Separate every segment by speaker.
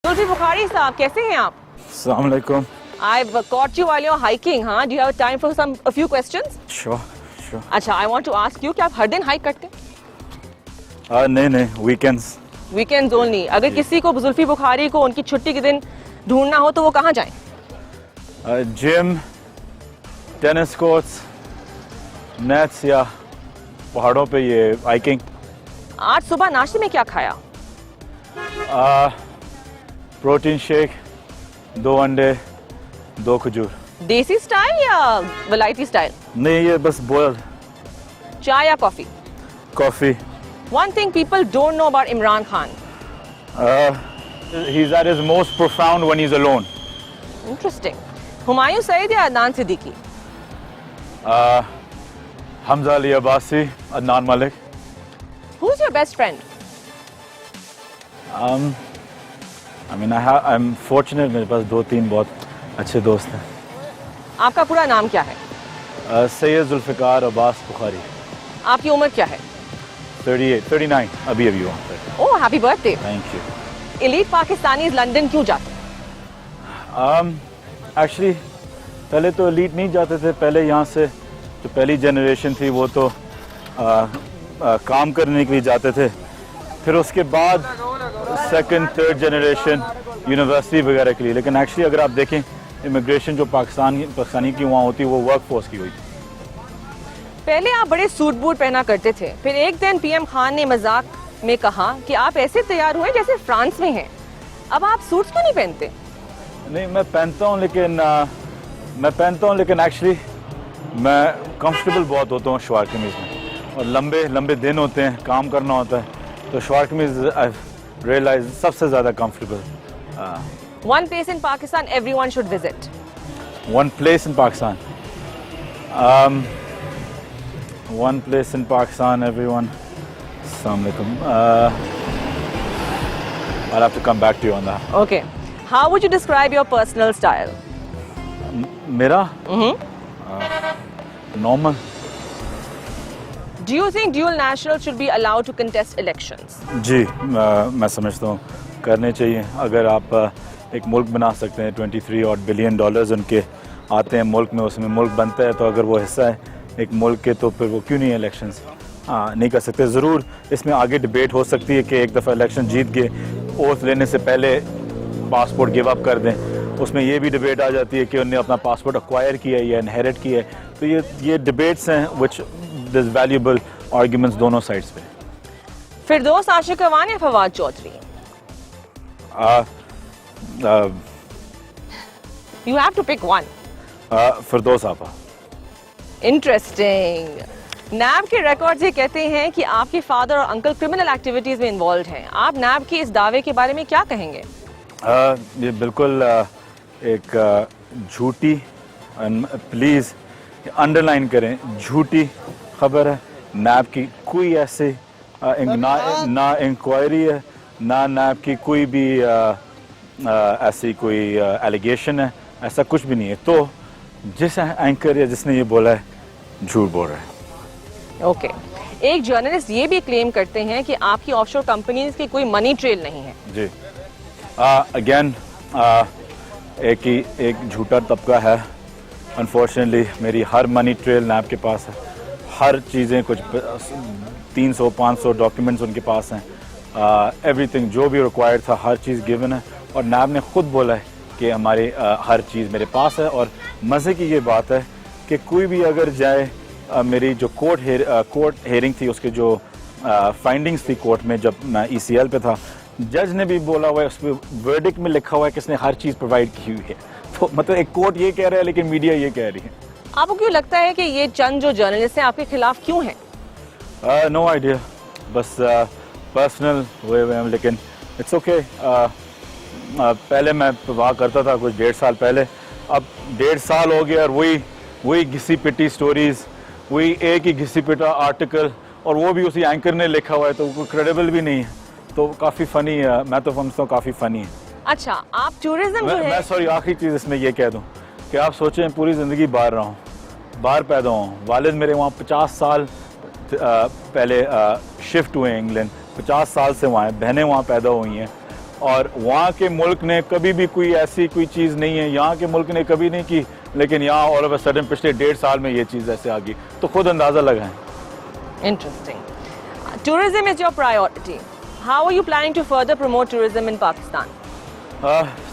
Speaker 1: जुल्फी बुखारी साहब, कैसे हैं आप?
Speaker 2: Assalamu alaikum.
Speaker 1: I've caught you while you're hiking, हाँ? Do you have time for a few questions?
Speaker 2: Sure.
Speaker 1: अच्छा, I want to ask you, क्या आप हर दिन हाइक करते हैं?
Speaker 2: नहीं, weekends.
Speaker 1: Weekends only. अगर किसी को जुल्फी बुखारी को उनकी छुट्टी के दिन ढूंढना हो तो वो कहाँ जाएं?
Speaker 2: Gym, tennis courts, nets या पहाड़ों पे ये hiking.
Speaker 1: आज सुबह नाश्ते में क्या खाया?
Speaker 2: प्रोटीन शेक, 2 अंडे, 2 खजूर.
Speaker 1: देसी स्टाइल या वलायती स्टाइल?
Speaker 2: नहीं, ये बस boiled.
Speaker 1: चाय या coffee?
Speaker 2: Coffee.
Speaker 1: One thing people don't know about Imran Khan.
Speaker 2: He's at his most profound when he's alone.
Speaker 1: Interesting. Humayun Saeed या Adnan Siddiqui?
Speaker 2: Hamza Ali Abbasi, Adnan Malik.
Speaker 1: Who's your best friend?
Speaker 2: I'm fortunate, मेरे पास 2-3 बहुत अच्छे दोस्त हैं.
Speaker 1: आपका पूरा नाम क्या है?
Speaker 2: सैयद जुल्फ़िकार अब्बास बुखारी.
Speaker 1: आपकी उम्र क्या है?
Speaker 2: 39 अभी हुआ.
Speaker 1: Oh, happy birthday.
Speaker 2: Thank you.
Speaker 1: Elite Pakistanis London क्यों जाते हैं?
Speaker 2: एक्चुअली पहले तो एलीट नहीं जाते थे. पहले यहाँ से जो पहली जनरेशन थी वो तो काम करने के लिए जाते थे. फिर उसके बाद सेकंड थर्ड जनरेशन यूनिवर्सिटी वगैरह के लिए. लेकिन एक्चुअली अगर आप देखें इमिग्रेशन जो पाकिस्तानी की वहाँ होती है वो वर्क फोर्स की हुई.
Speaker 1: पहले आप बड़े सूट बूट पहना करते थे, फिर एक दिन पीएम खान ने मजाक में कहा कि आप ऐसे तैयार हुए जैसे फ्रांस में हैं. अब आप सूट्स क्यों नहीं पहनते?
Speaker 2: नहीं, मैं पहनता हूँ लेकिन एक्चुअली मैं कंफर्टेबल बहुत होता हूँ शलवार कमीज में. और लंबे दिन होते हैं, काम करना होता है, तो शलवार कमीज आई रियलाइज सबसे ज़्यादा comfortable.
Speaker 1: One place in Pakistan everyone should visit.
Speaker 2: One place in Pakistan. One place in Pakistan, everyone. Assalamu alaikum. I'll have to come back to you on that.
Speaker 1: Okay. How would you describe your personal style?
Speaker 2: मेरा? Normal.
Speaker 1: Do you think dual nationals should be allowed to contest elections?
Speaker 2: जी, मैं समझता हूँ करने चाहिए. अगर आप एक मुल्क बना सकते हैं, 23 बिलियन डॉलर्स उनके आते हैं मुल्क में, उसमें मुल्क बनता है, तो अगर वो हिस्सा है एक मुल्क के तो फिर वो क्यों नहीं इलेक्शंस नहीं कर सकते. ज़रूर इसमें आगे डिबेट हो सकती है कि एक दफ़ा इलेक्शन जीत गए, ओथ लेने से पहले पासपोर्ट गिव अप कर दें. उसमें ये भी डिबेट आ जाती है कि उन्हें अपना पासपोर्ट एक्वायर किया है या इनहेरिट किया है. तो ये डिबेट्स हैं विच दिस वैल्यूबल आर्ग्यूमेंट्स दोनों साइड्स पे.
Speaker 1: फिरदौस आशिक अवान या Fawad Chaudhary? You have to pick one.
Speaker 2: फिरदौस आपा.
Speaker 1: इंटरेस्टिंग. नैब के रिकॉर्ड्स ये कहते हैं कि आपके फादर और अंकल क्रिमिनल एक्टिविटीज में इन्वॉल्व हैं. आप नैब के इस दावे के बारे में क्या कहेंगे?
Speaker 2: ये बिल्कुल एक झूठी, प्लीज़ अंडरलाइन करें, झूठी खबर है. नैब की कोई ऐसे ना इंक्वायरी है, ना नैब की कोई भी ऐसी कोई एलिगेशन है. ऐसा कुछ भी नहीं है. तो जिस एंकर या जिसने ये बोला है झूठ बोल रहा है.
Speaker 1: ओके. एक जर्नलिस्ट ये भी क्लेम करते हैं कि आपकी ऑफशोर कंपनीज की कोई मनी ट्रेल नहीं है.
Speaker 2: जी. अगेन एक झूठा तबका है. अनफॉर्चुनेटली मेरी हर मनी ट्रेल नैब के पास है. हर चीज़ें कुछ 300-500 डॉक्यूमेंट्स उनके पास हैं. एवरीथिंग जो भी रिक्वायर्ड था हर चीज़ गिवन है. और नैब ने खुद बोला है कि हमारी हर चीज़ मेरे पास है. और मज़े की ये बात है कि कोई भी अगर जाए, मेरी जो कोर्ट हेयरिंग थी उसके जो फाइंडिंग्स थी कोर्ट में जब मैं ECL पे था, जज ने भी बोला हुआ है, उस पर वर्डिक्ट में लिखा हुआ है कि इसने हर चीज़ प्रोवाइड की हुई है. तो मतलब एक कोर्ट ये कह रहा है लेकिन मीडिया ये कह रही है.
Speaker 1: आपको क्यों लगता है कि ये चंद जो जर्नलिस्ट हैं आपके खिलाफ क्यों हैं?
Speaker 2: No idea. बस पर्सनल हुए हैं. लेकिन इट्स ओके. पहले मैं वहाँ करता था कुछ 1.5 साल पहले. अब 1.5 साल हो गया और वही घिसी पिटी स्टोरीज, वही एक ही घिसी पिटा आर्टिकल, और वो भी उसी एंकर ने लिखा हुआ है, तो वो क्रेडिबल भी नहीं है. तो काफ़ी फ़नी है. मैं तो समझता हूँ काफ़ी फ़नी है.
Speaker 1: अच्छा, आप टूरिज्म जो है,
Speaker 2: मैं सॉरी आखिरी चीज़ इसमें ये कह दूँ कि आप सोचें पूरी ज़िंदगी बाहर रहा हूँ, बाहर पैदा हूँ. वालिद मेरे वहाँ 50 साल पहले शिफ्ट हुए इंग्लैंड, 50 साल से वहाँ हैं. बहनें वहाँ पैदा हुई हैं. और वहाँ के मुल्क ने कभी भी कोई ऐसी कोई चीज़ नहीं है, यहाँ के मुल्क ने कभी नहीं की, लेकिन यहाँ ऑल ऑफ अ सडन पिछले 1.5 साल में ये चीज़ ऐसे आ गई, तो खुद अंदाज़ा लगाएं।
Speaker 1: Interesting. Tourism is your priority. How are you planning to further promote tourism in Pakistan?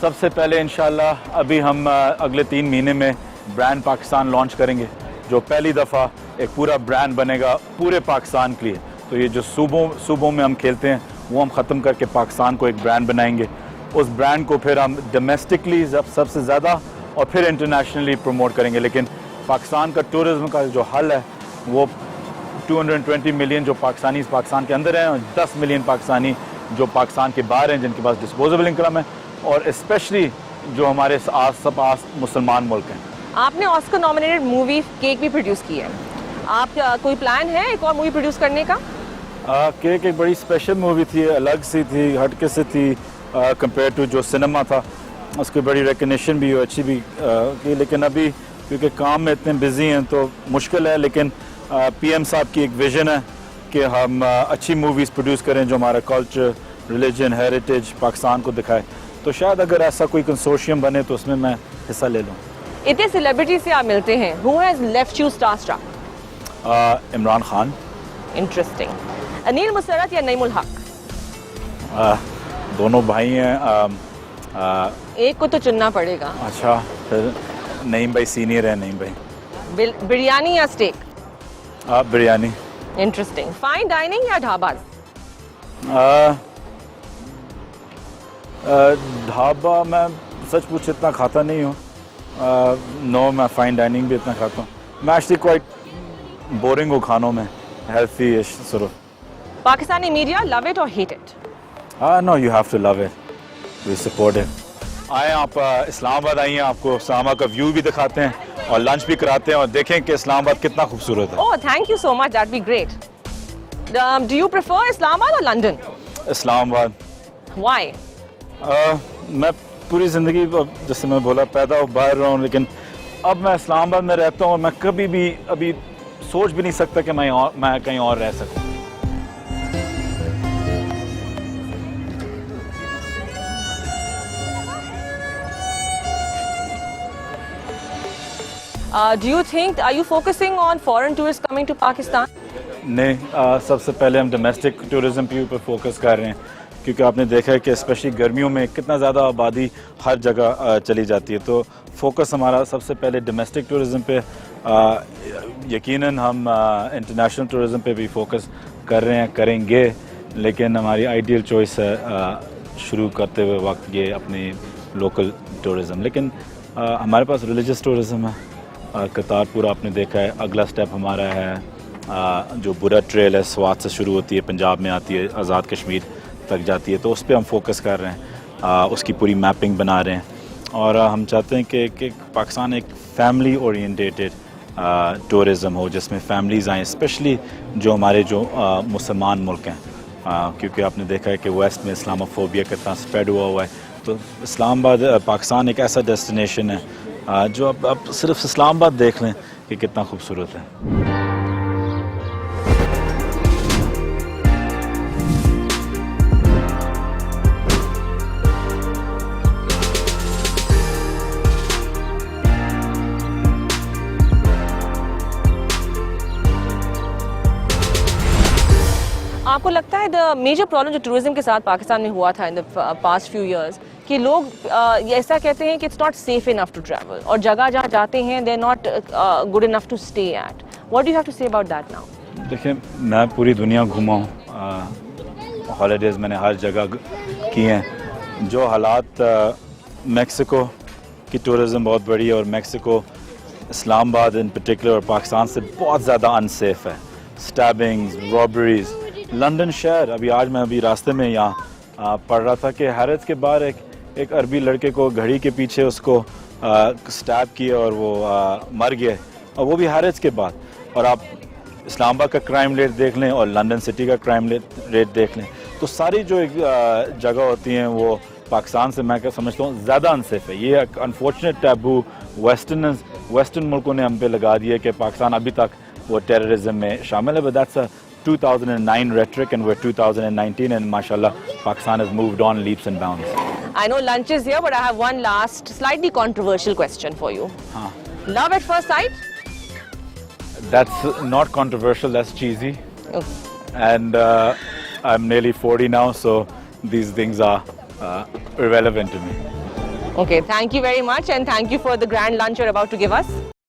Speaker 2: सबसे पहले इंशाल्लाह अभी हम अगले 3 महीने में ब्रांड पाकिस्तान लॉन्च करेंगे, जो पहली दफ़ा एक पूरा ब्रांड बनेगा पूरे पाकिस्तान के लिए। तो ये जो सूबों में हम खेलते हैं वो हम ख़त्म करके पाकिस्तान को एक ब्रांड बनाएंगे। उस ब्रांड को फिर हम डोमेस्टिकली सबसे ज़्यादा और फिर इंटरनेशनली प्रमोट करेंगे। लेकिन पाकिस्तान का टूरिज़्म का जो हल है वो 220 मिलियन जो पाकिस्तानी पाकिस्तान के अंदर हैं और 10 मिलियन पाकिस्तानी जो पाकिस्तान के बाहर हैं, जिनके पास डिस्पोजेबल इनकम है, और स्पेशली जो हमारे आस पास मुसलमान मुल्क हैं।
Speaker 1: आपने ऑस्कर नॉमिनेटेड मूवी केक भी प्रोड्यूस की है, आप कोई प्लान है एक और मूवी प्रोड्यूस करने का?
Speaker 2: केक एक बड़ी स्पेशल मूवी थी, अलग सी थी, हटके से थी कंपेयर टू जो सिनेमा था। उसकी बड़ी रिकग्निशन भी अच्छी भी की, लेकिन अभी क्योंकि काम में इतने बिजी हैं तो मुश्किल है। लेकिन पीएम साहब की एक विज़न है कि हम अच्छी मूवीज़ प्रोड्यूस करें जो हमारा कल्चर, रिलीजन, हेरिटेज पाकिस्तान को दिखाए। तो शायद अगर ऐसा कोई कंसोर्शियम बने तो उसमें मैं हिस्सा ले लूँ।
Speaker 1: इतने सेलिब्रिटी से आप मिलते हैं, who has left you starstruck?
Speaker 2: Imran Khan.
Speaker 1: Interesting. Anil Musarrat या नईमुल हक?
Speaker 2: दोनों भाई हैं।
Speaker 1: एक को तो चुनना पड़ेगा।
Speaker 2: अच्छा, फिर नईम भाई सीनियर है। नईम भाई।
Speaker 1: बिरयानी या steak?
Speaker 2: Biryani.
Speaker 1: Interesting. Fine dining या ढाबाज?
Speaker 2: ढाबा मैं सच पूछ इतना खाता नहीं हूँ। नो, मैं फाइन डाइनिंग भी इतना खाता हूँ। मैं एक्चुअली क्वाइट बोरिंग हूँ खानों में, healthy sort of.
Speaker 1: Pakistani media, love it और hate it?
Speaker 2: No, you have to love it, we support it. आए आप इस्लामाबाद आई हैं, आपको इस्लामाबाद का व्यू भी दिखाते हैं और लंच भी कराते हैं, और देखें कि इस्लामाबाद कितना खूबसूरत है।
Speaker 1: Oh, thank you so much, that be great. Do you prefer Islamabad और लंदन?
Speaker 2: इस्लामाबाद।
Speaker 1: व्हाई?
Speaker 2: मैं पूरी ज़िंदगी जैसे मैं बोला पैदा बाहर रहा हूँ, लेकिन अब मैं इस्लामाबाद में रहता हूँ और मैं कभी भी अभी सोच भी नहीं सकता कि मैं कहीं और रह सकूँ।
Speaker 1: Do you think, are you focusing on foreign tourists coming to Pakistan?
Speaker 2: नहीं, सबसे पहले हम डोमेस्टिक टूरिज़म के ऊपर फोकस कर रहे हैं, क्योंकि आपने देखा है कि स्पेशली गर्मियों में कितना ज़्यादा आबादी हर जगह चली जाती है। तो फोकस हमारा सबसे पहले डोमेस्टिक टूरिज़म पे, यकीनन हम इंटरनेशनल टूरिज़म पे भी फोकस कर रहे हैं, करेंगे, लेकिन हमारी आइडियल चॉइस है शुरू करते हुए वक्त ये अपनी लोकल टूरिज़म। लेकिन हमारे पास रिलीजियस टूरिज़म है। करतारपुर आपने देखा है, अगला स्टेप हमारा है जो बुरा ट्रेल है, स्वात से शुरू होती है, पंजाब में आती है, आज़ाद कश्मीर तक जाती है, तो उस पर हम फोकस कर रहे हैं, उसकी पूरी मैपिंग बना रहे हैं। और हम चाहते हैं कि पाकिस्तान एक फैमिली ओरिएंटेटेड टूरिज़म हो, जिसमें फैमिलीज़ आएँ, स्पेशली जो हमारे जो मुसलमान मुल्क हैं, क्योंकि आपने देखा है कि वेस्ट में इस्लामोफोबिया कितना स्प्रेड हुआ है। तो इस्लामाबाद, पाकिस्तान एक ऐसा डेस्टिनेशन है जो अब सिर्फ इस्लामाबाद देख लें कि कितना खूबसूरत है।
Speaker 1: आपको लगता है द मेजर प्रॉब्लम जो टूरिज्म के साथ पाकिस्तान में हुआ था in the past few years, कि लोग ऐसा कहते हैं कि it's not safe enough to travel, और जगह जहाँ जाते हैं they are not good enough to stay at. What do you have to say about that now?
Speaker 2: देखिए, मैं पूरी दुनिया घूमा हूँ, हॉलीडेज़ मैंने हर जगह की हैं। जो हालात मेक्सिको की टूरिज़म बहुत बड़ी है, और मेक्सिको इस्लामाबाद इन पर्टिकुलर और पाकिस्तान से बहुत ज़्यादा अनसेफ है। स्टैबिंग्स, रॉबरीज। लंदन शहर, अभी मैं रास्ते में यहाँ पढ़ रहा था कि हैरियत के बाहर एक अरबी लड़के को घड़ी के पीछे उसको स्टैब किया और वो मर गया, और वो भी हैरियत के बाद। और आप इस्लामाबाद का क्राइम रेट देख लें और लंदन सिटी का क्राइम रेट देख लें, तो सारी जो जगह होती हैं वो पाकिस्तान से मैं क्या समझता हूँ ज़्यादा अनसेफ है। ये एक अनफॉर्चुनेट टैबू वेस्टर्न मुल्कों ने हम पे लगा दिया कि पाकिस्तान अभी तक वो टेररिज्म में शामिल है, but that's a 2009 rhetoric and we're 2019 and mashallah, Pakistan has moved on leaps and bounds.
Speaker 1: I know lunch is here, but I have one last, slightly controversial question for you. Love at first sight?
Speaker 2: That's not controversial, that's cheesy.
Speaker 1: Oh.
Speaker 2: And I'm nearly 40 now, so these things are irrelevant to me.
Speaker 1: Okay, thank you very much, and thank you for the grand lunch you're about to give us.